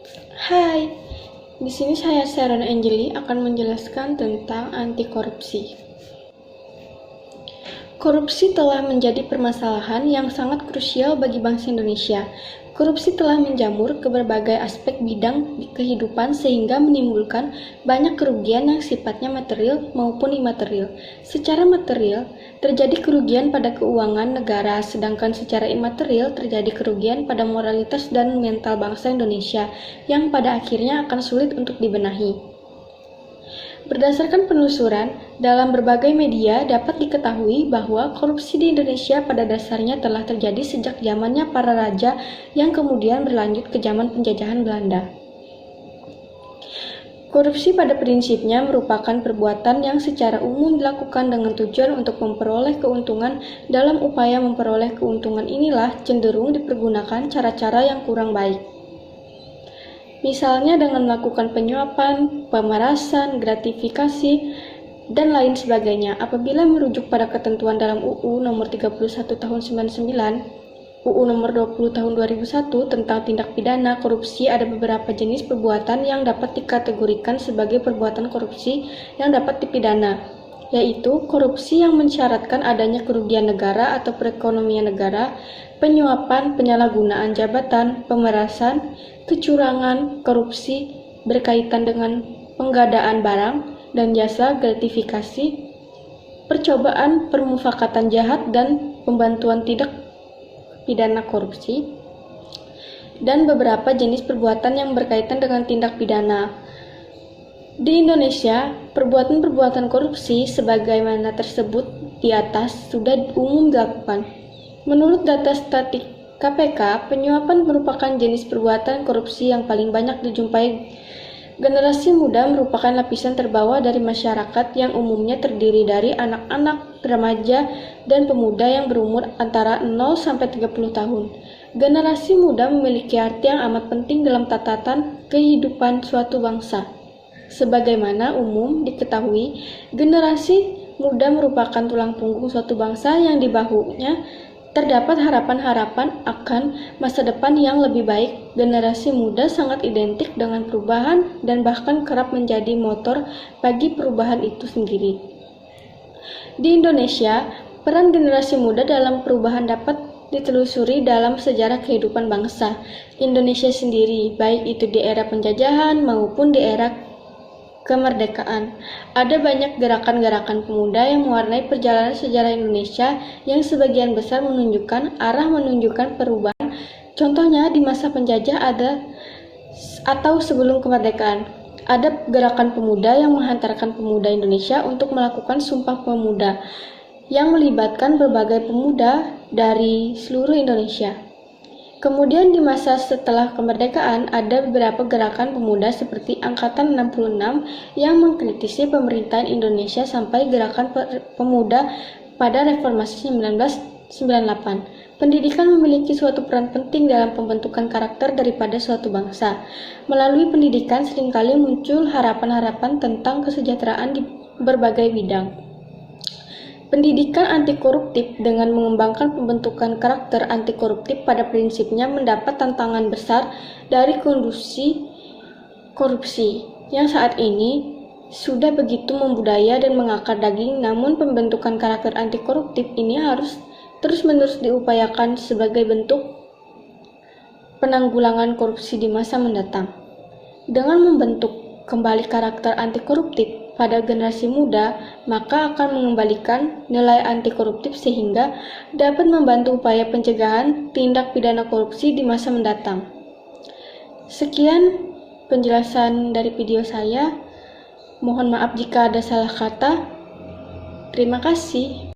Hai, di sini saya Sharon Angeli akan menjelaskan tentang anti korupsi. Korupsi telah menjadi permasalahan yang sangat krusial bagi bangsa Indonesia. Korupsi telah menjamur ke berbagai aspek bidang kehidupan sehingga menimbulkan banyak kerugian yang sifatnya material maupun imaterial. Secara material, terjadi kerugian pada keuangan negara, sedangkan secara imaterial terjadi kerugian pada moralitas dan mental bangsa Indonesia yang pada akhirnya akan sulit untuk dibenahi. Berdasarkan penelusuran, dalam berbagai media dapat diketahui bahwa korupsi di Indonesia pada dasarnya telah terjadi sejak zamannya para raja yang kemudian berlanjut ke zaman penjajahan Belanda. Korupsi pada prinsipnya merupakan perbuatan yang secara umum dilakukan dengan tujuan untuk memperoleh keuntungan. Dalam upaya memperoleh keuntungan inilah cenderung dipergunakan cara-cara yang kurang baik. Misalnya dengan melakukan penyuapan, pemerasan, gratifikasi, dan lain sebagainya. Apabila merujuk pada ketentuan dalam UU nomor 31 tahun 99, UU nomor 20 tahun 2001 tentang tindak pidana korupsi, ada beberapa jenis perbuatan yang dapat dikategorikan sebagai perbuatan korupsi yang dapat dipidana, yaitu korupsi yang mensyaratkan adanya kerugian negara atau perekonomian negara, penyuapan, penyalahgunaan jabatan, pemerasan, kecurangan, korupsi berkaitan dengan penggadaan barang dan jasa, gratifikasi, percobaan, permufakatan jahat, dan pembantuan tindak pidana korupsi, dan beberapa jenis perbuatan yang berkaitan dengan tindak pidana. Di Indonesia, perbuatan-perbuatan korupsi sebagaimana tersebut di atas sudah umum dilakukan. Menurut data statistik KPK, penyuapan merupakan jenis perbuatan korupsi yang paling banyak dijumpai. Generasi muda merupakan lapisan terbawah dari masyarakat yang umumnya terdiri dari anak-anak, remaja, dan pemuda yang berumur antara 0 sampai 30 tahun. Generasi muda memiliki arti yang amat penting dalam tatanan kehidupan suatu bangsa. Sebagaimana umum diketahui, generasi muda merupakan tulang punggung suatu bangsa yang di bahunya terdapat harapan-harapan akan masa depan yang lebih baik. Generasi muda sangat identik dengan perubahan dan bahkan kerap menjadi motor bagi perubahan itu sendiri. Di Indonesia, peran generasi muda dalam perubahan dapat ditelusuri dalam sejarah kehidupan bangsa Indonesia sendiri, baik itu di era penjajahan maupun di era kemerdekaan. Ada banyak gerakan-gerakan pemuda yang mewarnai perjalanan sejarah Indonesia yang sebagian besar menunjukkan perubahan. Contohnya di masa penjajah atau sebelum kemerdekaan. Ada gerakan pemuda yang menghantarkan pemuda Indonesia untuk melakukan Sumpah Pemuda yang melibatkan berbagai pemuda dari seluruh Indonesia. Kemudian di masa setelah kemerdekaan ada beberapa gerakan pemuda seperti Angkatan 66 yang mengkritisi pemerintahan Indonesia sampai gerakan pemuda pada Reformasi 1998. Pendidikan memiliki suatu peran penting dalam pembentukan karakter daripada suatu bangsa. Melalui pendidikan seringkali muncul harapan-harapan tentang kesejahteraan di berbagai bidang. Pendidikan anti koruptif dengan mengembangkan pembentukan karakter anti koruptif pada prinsipnya mendapat tantangan besar dari kondisi korupsi yang saat ini sudah begitu membudaya dan mengakar daging. Namun pembentukan karakter anti koruptif ini harus terus-menerus diupayakan sebagai bentuk penanggulangan korupsi di masa mendatang. Dengan membentuk kembali karakter anti koruptif pada generasi muda, maka akan mengembalikan nilai anti koruptif sehingga dapat membantu upaya pencegahan tindak pidana korupsi di masa mendatang. Sekian penjelasan dari video saya. Mohon maaf jika ada salah kata. Terima kasih.